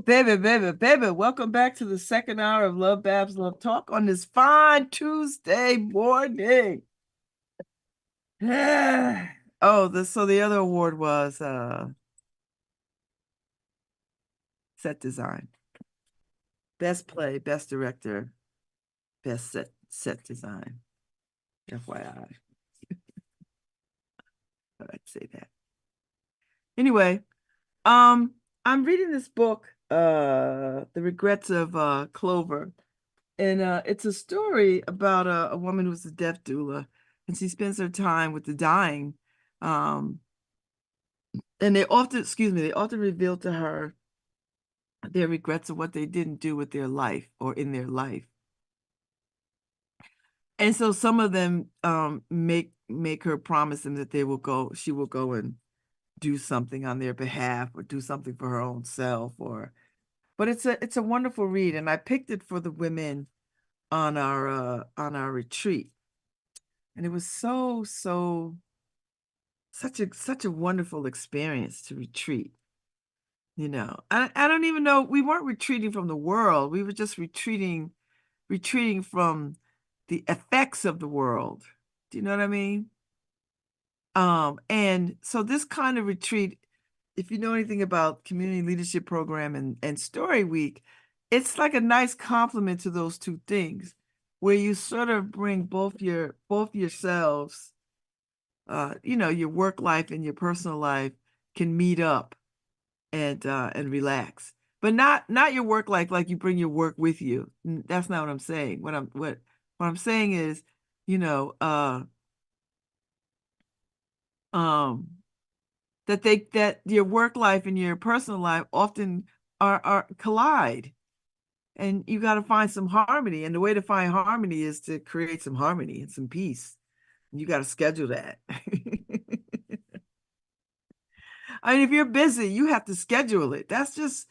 baby. Welcome back to the second hour of LoveBabz, Love Talk on this fine Tuesday morning. So the other award was set design. Best play, best director, best set design. FYI. Thought I'd say that. Anyway, I'm reading this book, The Regrets of Clover. And it's a story about a woman who's a death doula, and she spends her time with the dying. Um, and they often reveal to her their regrets of what they didn't do with their life or in their life. And so some of them make her promise them that she will go and do something on their behalf or do something for her own self but it's a wonderful read, and I picked it for the women on our retreat. And it was such a wonderful experience to retreat. I don't even know, we weren't retreating from the world. We were just retreating from the effects of the world. Do you know what I mean? And so this kind of retreat, if you know anything about community leadership program and story week, it's like a nice complement to those two things, where you sort of bring both yourselves, your work life and your personal life can meet up and relax. But not your work life like you bring your work with you. That's not what I'm saying. What I'm saying is, you know, um, that your work life and your personal life often are collide, and you got to find some harmony. And the way to find harmony is to create some harmony and some peace. You got to schedule that. I mean, if you're busy, you have to schedule it. That's just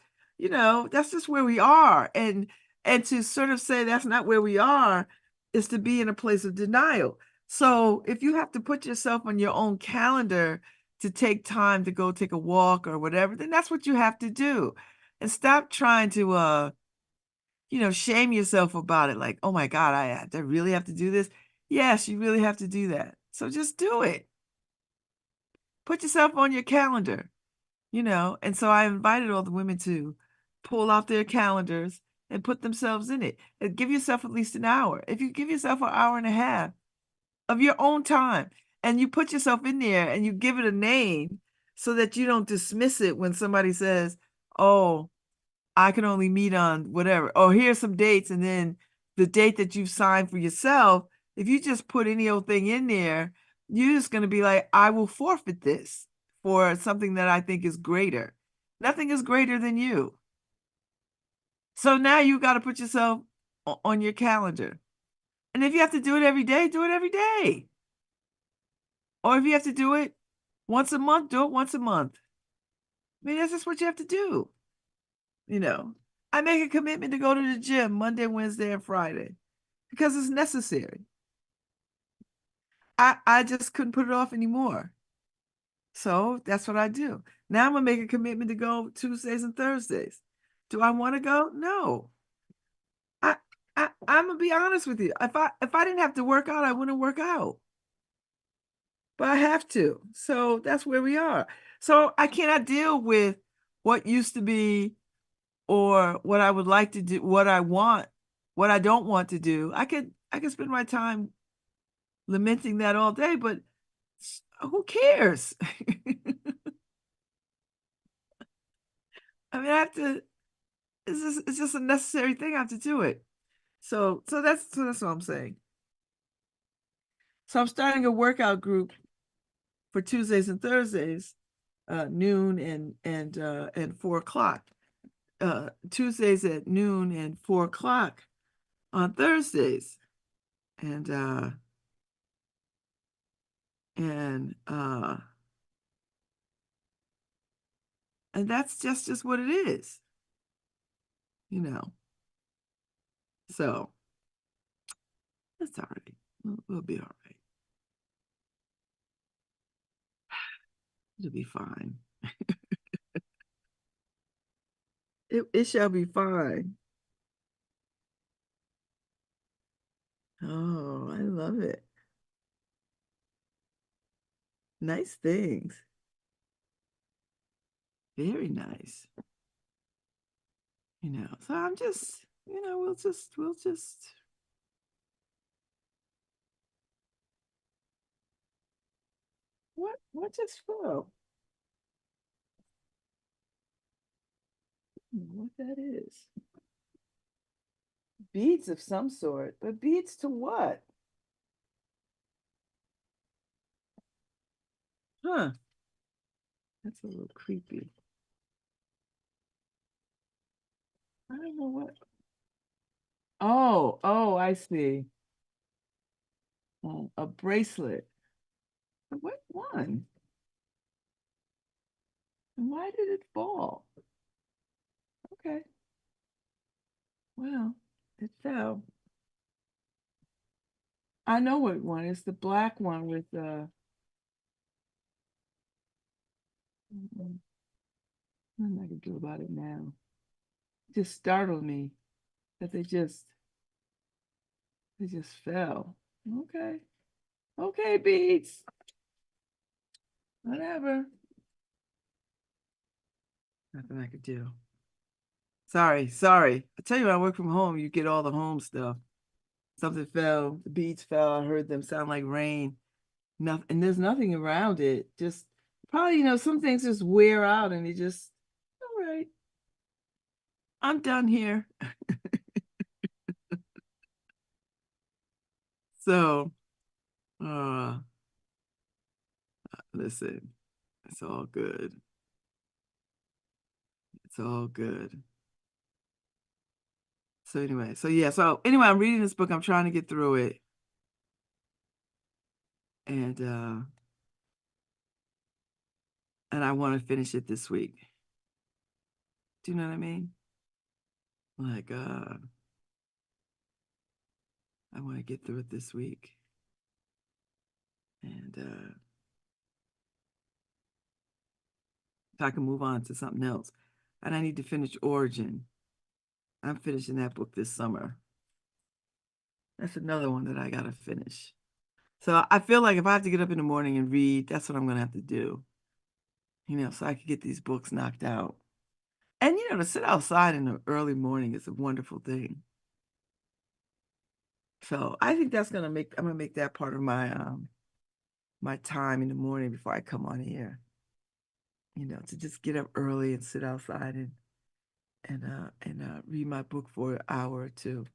where we are. And to sort of say that's not where we are is to be in a place of denial. So if you have to put yourself on your own calendar to take time to go take a walk or whatever, then that's what you have to do. And stop trying to shame yourself about it. Like, oh my God, I really have to do this. Yes, you really have to do that. So just do it. Put yourself on your calendar. And so I invited all the women to pull out their calendars and put themselves in it, and give yourself at least an hour. If you give yourself an hour and a half of your own time, and you put yourself in there and you give it a name so that you don't dismiss it when somebody says, oh, I can only meet on whatever, oh, here's some dates. And then the date that you've signed for yourself, if you just put any old thing in there, you're just going to be like, I will forfeit this for something that I think is greater. Nothing is greater than you. So now you got to put yourself on your calendar. And if you have to do it every day, do it every day. Or if you have to do it once a month, do it once a month. I mean, that's just what you have to do. You know, I make a commitment to go to the gym Monday, Wednesday, and Friday because it's necessary. I just couldn't put it off anymore. So that's what I do. Now I'm gonna make a commitment to go Tuesdays and Thursdays. Do I want to go? No. I, I'm gonna be honest with you. If I didn't have to work out, I wouldn't work out. But I have to. So that's where we are. So I cannot deal with what used to be or what I would like to do, what I want, what I don't want to do. I could spend my time lamenting that all day, but who cares? I mean, I have to, it's just a necessary thing. I have to do it. So that's what I'm saying. So I'm starting a workout group for Tuesdays and Thursdays, noon and 4 o'clock. Tuesdays at noon and 4 o'clock on Thursdays. And and uh and that's just what it is, you know. So that's all right. We'll be all right. It'll be fine. It shall be fine. Oh, I love it. Nice things. Very nice. So I'm just, we'll just what just fell? What that is. Beads of some sort, but beads to what? Huh. That's a little creepy. I don't know what. Oh, I see. Oh, a bracelet. What one? And why did it fall? Okay. Well, it fell. I know what one. It's the black one with what am I gonna do about it now? It just startled me that they just fell. Okay. Okay, beats. Whatever. Nothing I could do. Sorry. I tell you, when I work from home, you get all the home stuff. Something fell, the beads fell. I heard them sound like rain. Nothing, and there's nothing around it. Just probably, some things just wear out and you just, all right, I'm done here. So, uh, listen, it's all good. It's all good. So anyway, I'm reading this book. I'm trying to get through it. And I want to finish it this week. Do you know what I mean? Like, I want to get through it this week. And so I can move on to something else. And I need to finish Origin. I'm finishing that book this summer. That's another one that I gotta finish. So I feel like if I have to get up in the morning and read, that's what I'm gonna have to do. So I can get these books knocked out. And to sit outside in the early morning is a wonderful thing. So I think I'm gonna make that part of my time in the morning before I come on here. To just get up early and sit outside and read my book for an hour or two.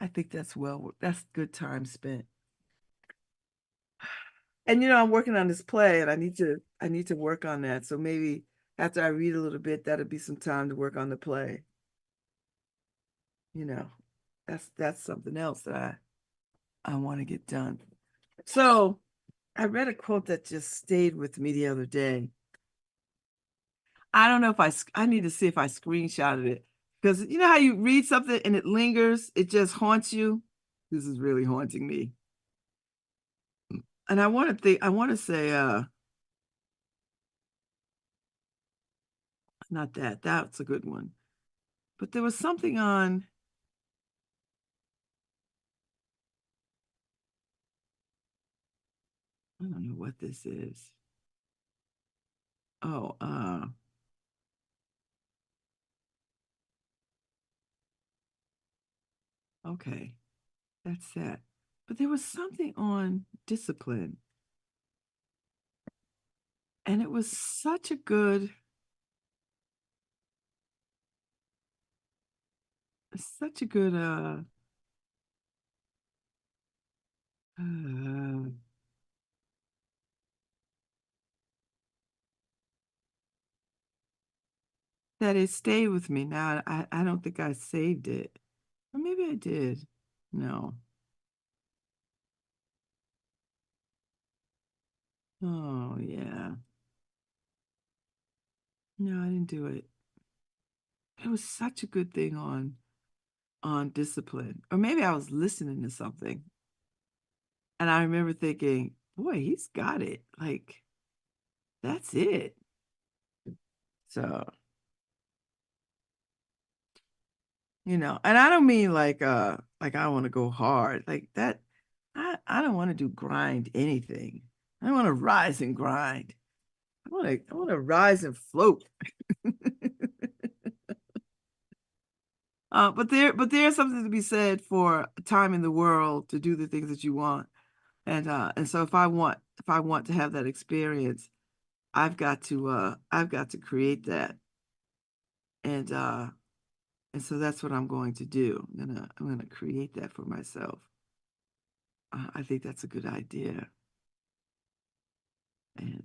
I think that's good time spent. And I'm working on this play and I need to work on that. So maybe after I read a little bit, that'll be some time to work on the play. You know, that's something else that I want to get done. So I read a quote that just stayed with me the other day. I don't know if I need to see if I screenshotted it because you know how you read something and it lingers, it just haunts you. This is really haunting me. And I want to say, not that, that's a good one. But there was something on, I don't know what this is. Oh, okay. That's that. But there was something on discipline. And it was such a good, uh that it stayed with me. Now I don't think I saved it. Or maybe I did. No. Oh yeah. No, I didn't do it. It was such a good thing on discipline. Or maybe I was listening to something and I remember thinking, boy, he's got it. Like, that's it. So And I don't mean like I want to go hard like that. I don't want to do grind anything. I don't want to rise and grind. I want to rise and float. But there's something to be said for time in the world to do the things that you want. And so if I want to have that experience, I've got to create that. And and so that's what I'm going to do. I'm gonna create that for myself. I think that's a good idea. And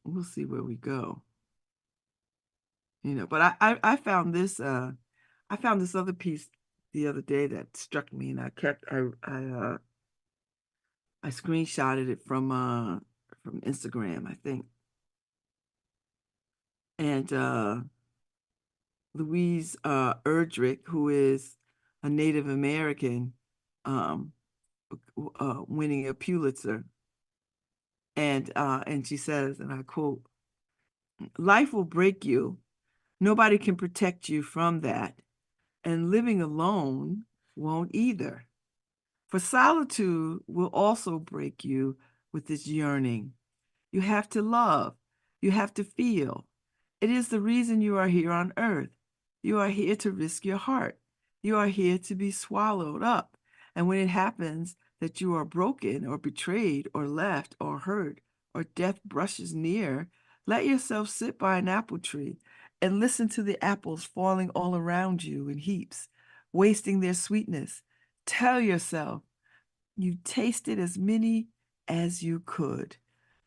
we'll see where we go. But I found this other piece the other day that struck me, and I screenshotted it from Instagram, I think. And Louise Erdrich, who is a Native American, um, winning a Pulitzer, and she says, and I quote, "Life will break you. Nobody can protect you from that, and living alone won't either. For solitude will also break you with its yearning. You have to love. You have to feel. It is the reason you are here on earth. You are here to risk your heart. You are here to be swallowed up. And when it happens that you are broken or betrayed or left or hurt or death brushes near, let yourself sit by an apple tree and listen to the apples falling all around you in heaps, wasting their sweetness. Tell yourself you tasted as many as you could."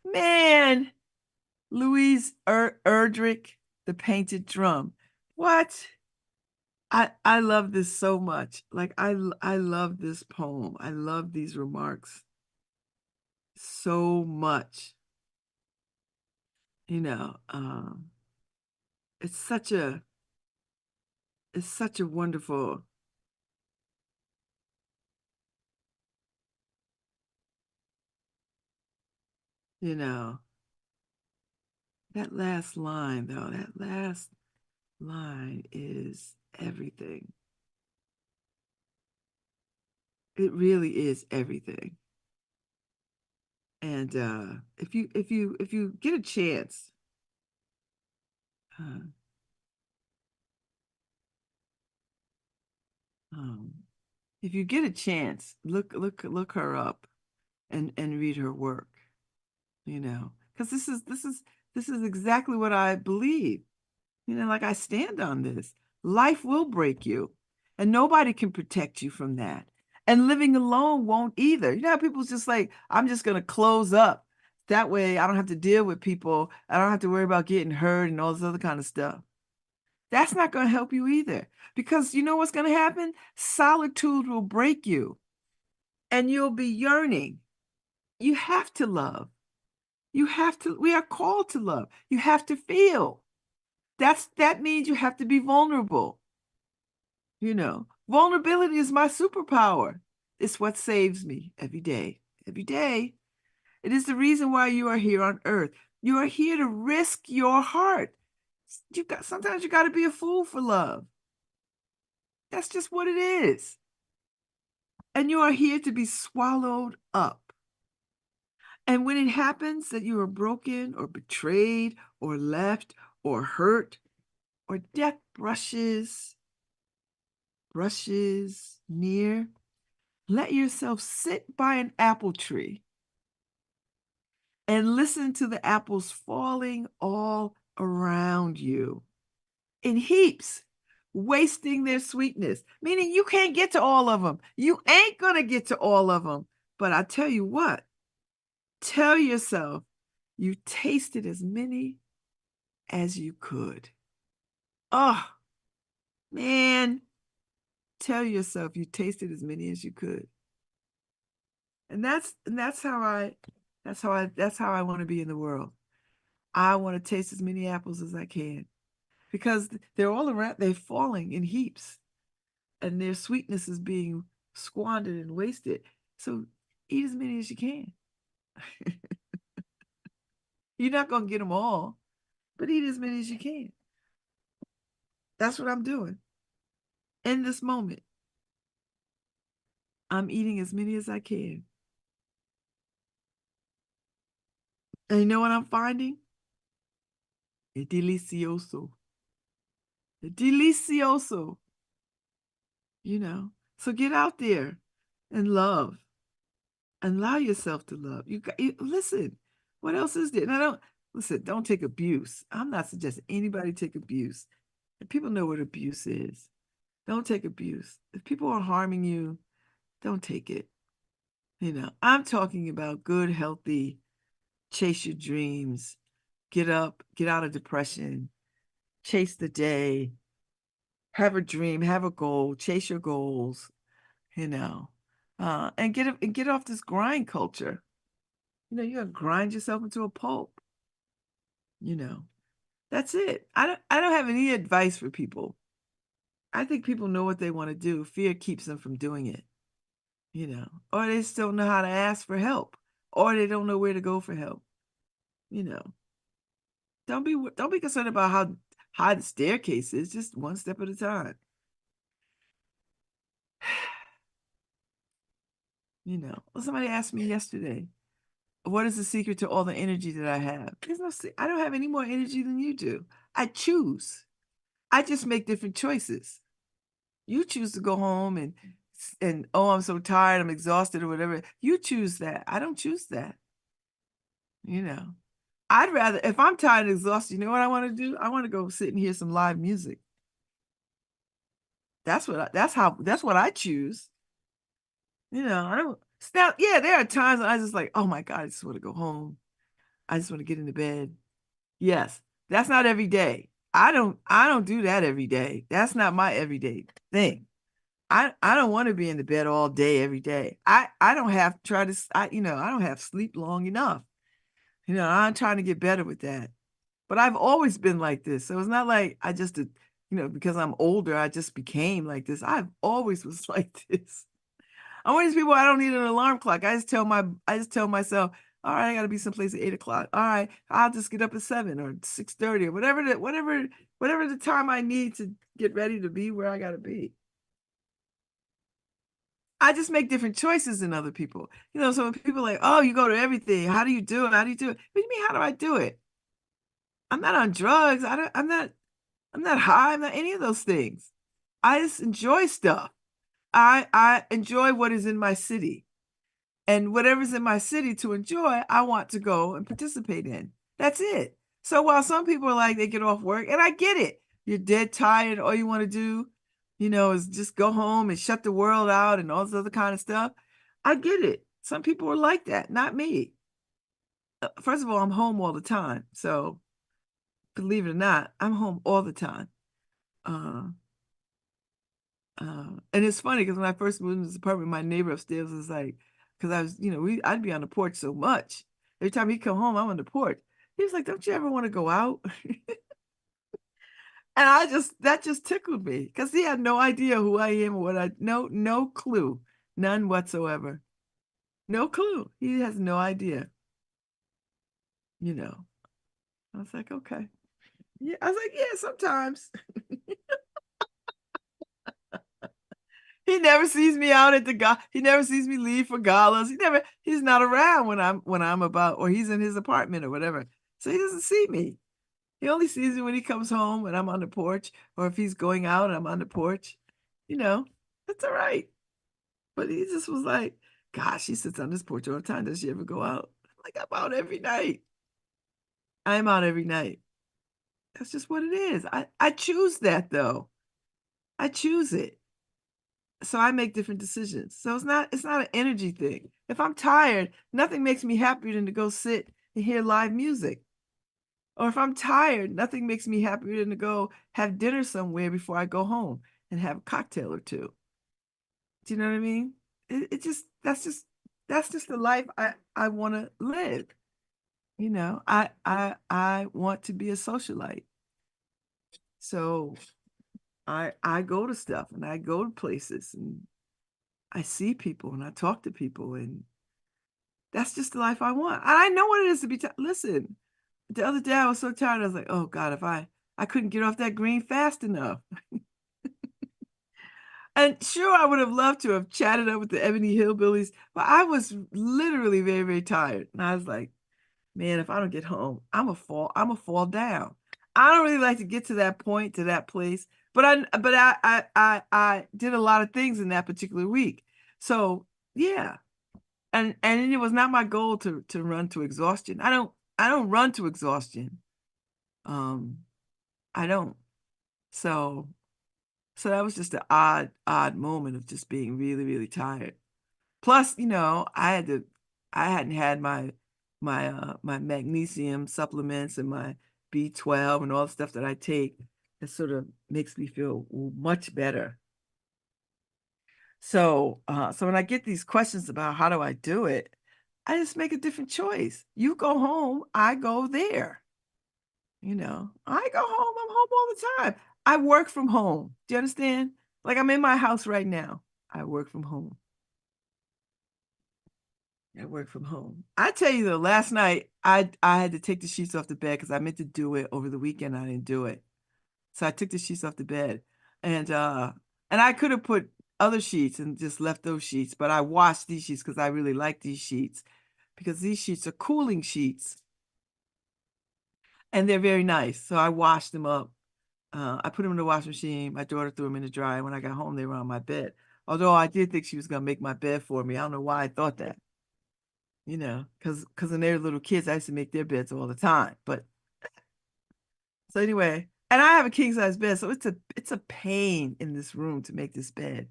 Man, Louise Erdrich, The Painted Drum. What? I love this so much. Like I love this poem. I love these remarks so much. You know, it's such a it's such a wonderful, you know, that last line though, that last line is everything. It really is everything. And if you get a chance, uh, um, if you get a chance, look her up and read her work. Because this is exactly what I believe. Like I stand on this. Life will break you, and nobody can protect you from that. And living alone won't either. How people's just like, I'm just gonna close up. That way I don't have to deal with people. I don't have to worry about getting hurt and all this other kind of stuff. That's not gonna help you either. Because you know what's gonna happen? Solitude will break you, and you'll be yearning. You have to love. We are called to love. You have to feel. That means you have to be vulnerable. Vulnerability is my superpower. It's what saves me every day. Every day. It is the reason why you are here on earth. You are here to risk your heart. Sometimes you got to be a fool for love. That's just what it is. And you are here to be swallowed up. And when it happens that you are broken or betrayed or left or hurt or death brushes near, let yourself sit by an apple tree and listen to the apples falling all around you in heaps, wasting their sweetness, meaning you can't get to all of them. You ain't going to get to all of them. But I tell you what, tell yourself you tasted as many as you could. Oh, man, tell yourself you tasted as many as you could. And that's how I want to be in the world. I want to taste as many apples as I can because they're all around, they're falling in heaps and their sweetness is being squandered and wasted. So eat as many as you can. You're not going to get them all, but eat as many as you can. That's what I'm doing. in this moment, I'm eating as many as I can. And you know what I'm finding? It's delicioso. It's delicioso, you know. So get out there and love and allow yourself to love. Listen, what else is there? Now don't take abuse. I'm not suggesting anybody take abuse. And people know what abuse is. Don't take abuse. If people are harming you, don't take it. I'm talking about good, healthy, chase your dreams, get up, get out of depression, chase the day, have a dream, have a goal, chase your goals, you know, and get off this grind culture. You gotta grind yourself into a pulp. You know, that's it. I don't have any advice for people. I think people know what they want to do. Fear keeps them from doing it. Or they just don't know how to ask for help, or they don't know where to go for help. You know, don't be concerned about how high the staircase is. Just one step at a time. Well, somebody asked me yesterday, what is the secret to all the energy that I have? I don't have any more energy than you do. I choose. I just make different choices. You choose to go home and oh, I'm so tired, I'm exhausted or whatever. You choose that. I don't choose that. You know. I'd rather, if I'm tired and exhausted, you know what I want to do? I want to go sit and hear some live music. That's what I choose. I don't now, yeah, there are times when I just like, oh my God, I just want to go home. I just want to get into bed. Yes, that's not every day. I don't do that every day. That's not my everyday thing. I don't want to be in the bed all day every day. I don't have try to I don't have sleep long enough. I'm trying to get better with that. But I've always been like this. So it's not like I just because I'm older, I just became like this. I've always was like this. I'm one of these people, I don't need an alarm clock. I just tell myself, all right, I gotta be someplace at 8 o'clock. All right, I'll just get up at 7 or 6:30 or whatever the time I need to get ready to be where I gotta be. I just make different choices than other people. So when people are like, oh, you go to everything. How do you do it? How do you do it? What do you mean, how do I do it? I'm not on drugs. I'm not high. I'm not any of those things. I just enjoy stuff. I enjoy what is in my city. And whatever's in my city to enjoy, I want to go and participate in. That's it. So while some people are like, they get off work, and I get it. You're dead tired. All you want to do, is just go home and shut the world out and all this other kind of stuff. I get it. Some people are like that, not me. First of all, I'm home all the time. So believe it or not, I'm home all the time. Uh, and it's funny because when I first moved into this apartment, my neighbor upstairs was like, because I was, I'd be on the porch so much. Every time he'd come home, I'm on the porch. He was like, "Don't you ever want to go out?" And that just tickled me because he had no idea who I am or no clue, none whatsoever, no clue. He has no idea. You know, I was like, okay, yeah. I was like, yeah, sometimes. He never sees me out at he never sees me leave for galas. He's not around when I'm about, or he's in his apartment or whatever. So he doesn't see me. He only sees me when he comes home and I'm on the porch, or if he's going out and I'm on the porch. You know, that's all right. But he just was like, gosh, she sits on this porch all the time. Does she ever go out? Like, I'm out every night. I'm out every night. That's just what it is. I choose that though. I choose it. So I make different decisions. So it's not an energy thing. If I'm tired, nothing makes me happier than to go sit and hear live music. Or if I'm tired, nothing makes me happier than to go have dinner somewhere before I go home and have a cocktail or two. Do you know what I mean? It just that's just the life I want to live. I want to be a socialite. So I go to stuff and I go to places and I see people and I talk to people, and that's just the life I want. I know what it is to be listen, the other day I was so tired. I was like, oh God, if I couldn't get off that green fast enough. And sure, I would have loved to have chatted up with the Ebony Hillbillies, but I was literally very, very tired. And I was like, man, if I don't get home, I'm a fall down. I don't really like to get to that point, to that place, but I did a lot of things in that particular week. So yeah. And it was not my goal to run to exhaustion. I don't run to exhaustion. Um, I don't. So so that was just an odd moment of just being really, really tired. Plus, I hadn't had my magnesium supplements and my B12 and all the stuff that I take that sort of makes me feel much better. So when I get these questions about how do I do it, I just make a different choice. You go home, I go there. I go home, I'm home all the time. I work from home. Do you understand? Like I'm in my house right now. I work from home. I work from home. I tell you though, last night I had to take the sheets off the bed because I meant to do it over the weekend. I didn't do it. So I took the sheets off the bed. And I could have put other sheets and just left those sheets, but I washed these sheets because I really like these sheets because these sheets are cooling sheets and they're very nice. So I washed them up. I put them in the washing machine. My daughter threw them in the dryer. When I got home, they were on my bed. Although I did think she was going to make my bed for me. I don't know why I thought that, because when they were little kids, I used to make their beds all the time. But so anyway, and I have a king size bed, so it's a pain in this room to make this bed.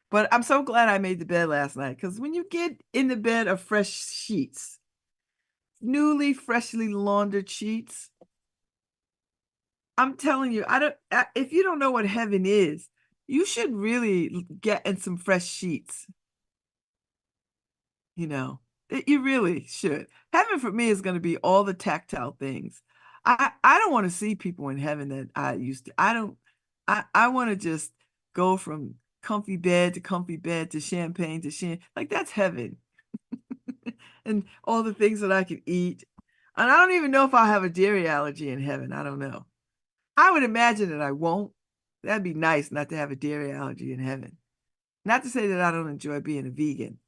But I'm so glad I made the bed last night because when you get in the bed of fresh sheets, newly freshly laundered sheets, I'm telling you, if you don't know what heaven is, you should really get in some fresh sheets, you know. You really should. Heaven for me is going to be all the tactile things. I don't want to see people in heaven that I used to. I don't I want to just go from comfy bed to champagne to like that's heaven. And all the things that I can eat. And I don't even know if I'll have a dairy allergy in heaven. I don't know. I would imagine that I won't. That'd be nice not to have a dairy allergy in heaven. Not to say that I don't enjoy being a vegan,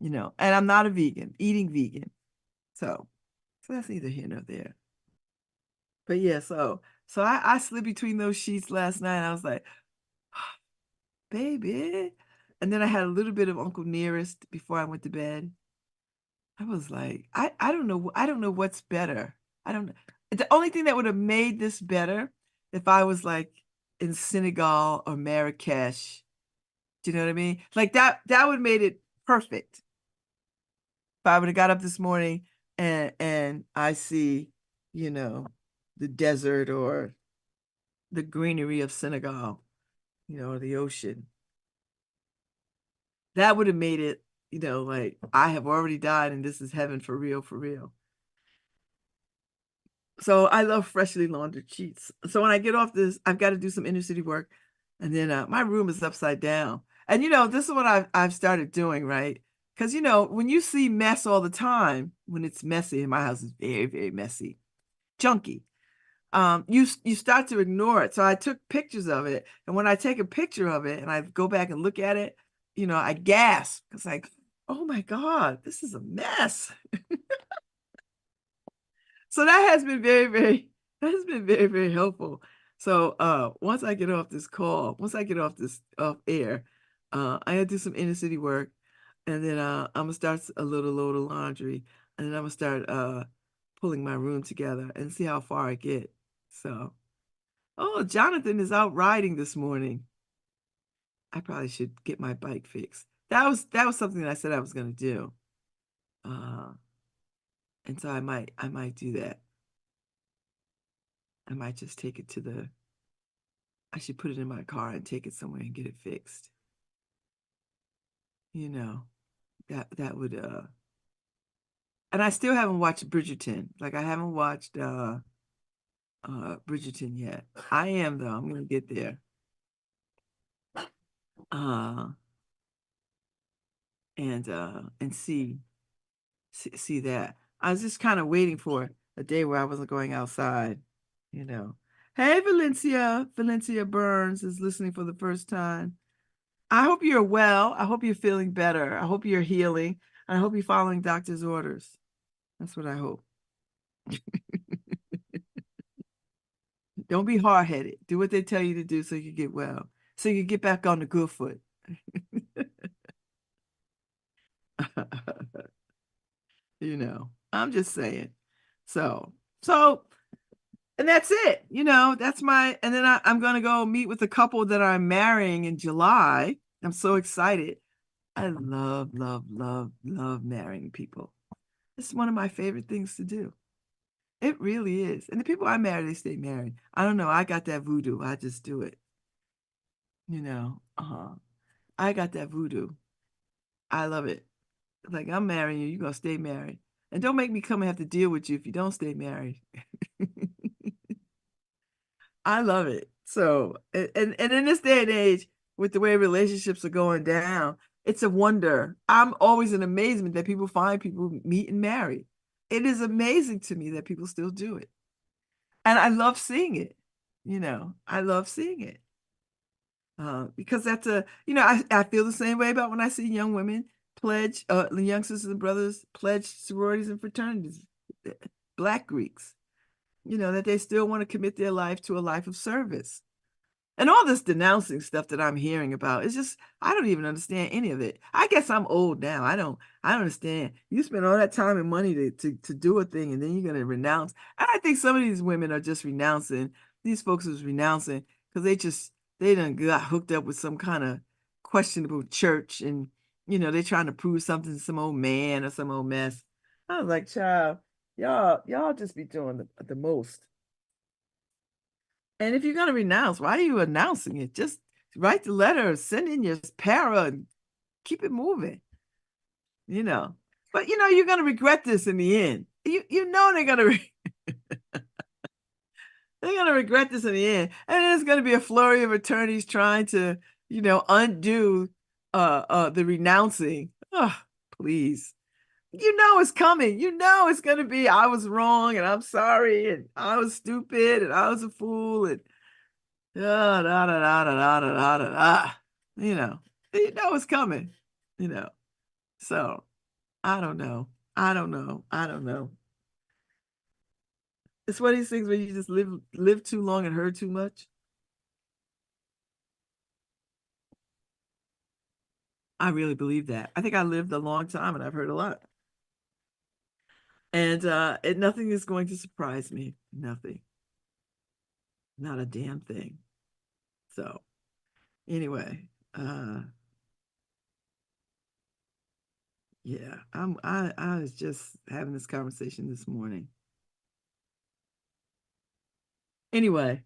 and I'm not a vegan, eating vegan. So that's neither here nor there. But yeah, so I slid between those sheets last night. And I was like, baby. And then I had a little bit of Uncle Nearest before I went to bed. I was like, I don't know what's better. I don't know. The only thing that would have made this better if I was like in Senegal or Marrakesh. Do you know what I mean? Like that would have made it perfect. If I would have got up this morning and I see, you know, the desert or the greenery of Senegal, or the ocean. That would have made it, like I have already died and this is heaven for real, for real. So I love freshly laundered sheets. So when I get off this, I've got to do some inner city work. And then my room is upside down. And this is what I've started doing, right? Because when you see mess all the time, when it's messy, and my house is very, very messy, junky, you start to ignore it. So I took pictures of it. And when I take a picture of it and I go back and look at it, I gasp. It's like, oh my God, this is a mess. So that has been very, very helpful. So once I get off this off air, I gotta do some inner city work, and then I'm gonna start a little load of laundry, and then I'm gonna start pulling my room together and see how far I get. So, oh, Jonathan is out riding this morning. I probably should get my bike fixed. That was something that I said I was gonna do. Uh, and so I might do that. I might just take it I should put it in my car and take it somewhere and get it fixed. You know, that would and I still haven't watched Bridgerton. Like I haven't watched Bridgerton yet. I am though. I'm gonna get there. Uh and see that. I was just kind of waiting for a day where I wasn't going outside, you know. Hey Valencia Burns is listening for the first time. I hope you're well. I hope you're feeling better. I hope you're healing. I hope you're following doctor's orders. That's what I hope. Don't be hard-headed. Do what they tell you to do so you get well, so you get back on the good foot. I'm just saying. So, so, and that's it. That's and then I'm going to go meet with a couple that I'm marrying in July. I'm so excited. I love, love, love, love marrying people. It's one of my favorite things to do. It really is. And the people I marry, they stay married. I don't know. I got that voodoo. I just do it. I got that voodoo. I love it. Like, I'm marrying you. You're going to stay married. And don't make me come and have to deal with you if you don't stay married. I love it. So, and in this day and age, with the way relationships are going down, it's a wonder. I'm always in amazement that people find people meet and marry. It is amazing to me that people still do it. And I love seeing it. I love seeing it. Because I feel the same way about when I see young women pledge, young sisters and brothers pledge sororities and fraternities, Black Greeks, that they still want to commit their life to a life of service. And all this denouncing stuff that I'm hearing about is just, I don't even understand any of it. I guess I'm old now. I don't understand. You spend all that time and money to do a thing, and then you're going to renounce. And I think some of these women are just renouncing. These folks is renouncing because they done got hooked up with some kind of questionable church, and they're trying to prove something to some old man or some old mess. I was like, child, y'all just be doing the most. And if you're going to renounce, why are you announcing it? Just write the letter, send in your para, and keep it moving, you know. But you're going to regret this in the end. You know they're going to regret this in the end. And there's going to be a flurry of attorneys trying to, undo the renouncing. Oh, please. It's coming. It's going to be, I was wrong and I'm sorry and I was stupid and I was a fool and da, da, da, da, da, da, da, da, da. It's coming, you know. So I don't know. I don't know. I don't know. It's one of these things where you just live too long and heard too much. I really believe that. I think I lived a long time and I've heard a lot. And nothing is going to surprise me. Nothing. Not a damn thing. So anyway, yeah, I was just having this conversation this morning. Anyway,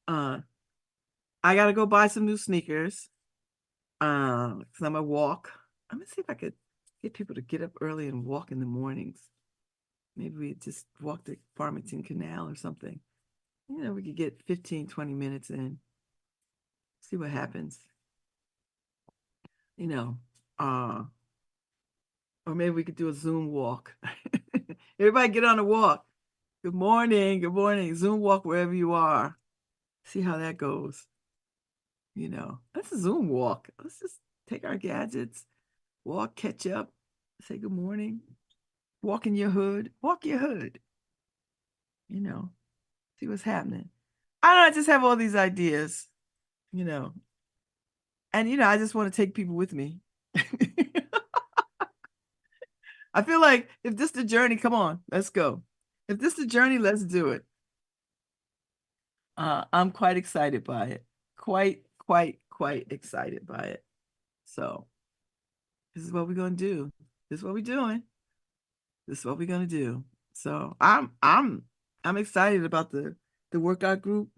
I gotta go buy some new sneakers. Because I'm gonna walk. I'm gonna see if I could get people to get up early and walk in the mornings. Maybe we just walk the Farmington Canal or something. We could get 15, 20 minutes in. See what happens. You know, uh, or maybe we could do a Zoom walk. Everybody get on a walk. Good morning. Good morning. Zoom walk wherever you are. See how that goes. Let's Zoom walk. Let's just take our gadgets, walk, catch up, say good morning, walk in your hood, walk your hood, you know, see what's happening. I don't know, I just have all these ideas, you know, and I just want to take people with me. I feel like if this the journey, come on, let's go. If this the journey, let's do it. I'm quite excited by it. Quite, quite, quite excited by it. So this is what we're gonna do. This is what we're doing. This is what we're gonna do. So I'm excited about the workout group.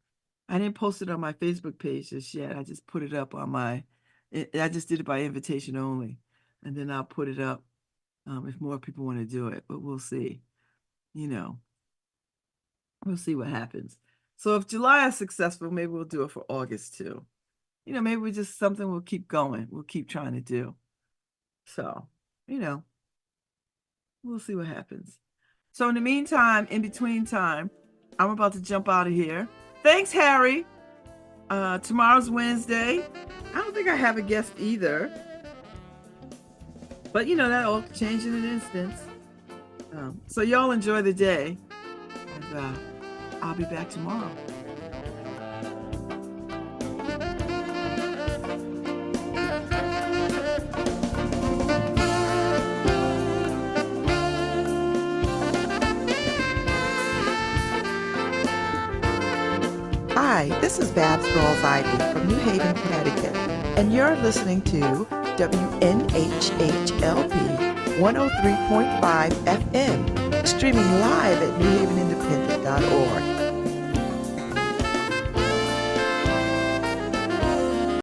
I didn't post it on my Facebook page just yet. I just put it up on I just did it by invitation only. And then I'll put it up if more people want to do it. But we'll see. You know, we'll see what happens. So if July is successful, maybe we'll do it for August too. Maybe we just something we'll keep going. We'll keep trying to do. So, you know, we'll see what happens. So in the meantime, in between time, I'm about to jump out of here. Thanks, Harry. Tomorrow's Wednesday. I don't think I have a guest either. But that'll change in an instant. So y'all enjoy the day. And I'll be back tomorrow. Hi, this is Babz Rawls-Ivy from New Haven, Connecticut, and you're listening to WNHHLP 103.5 FM, streaming live at newhavenindependent.org.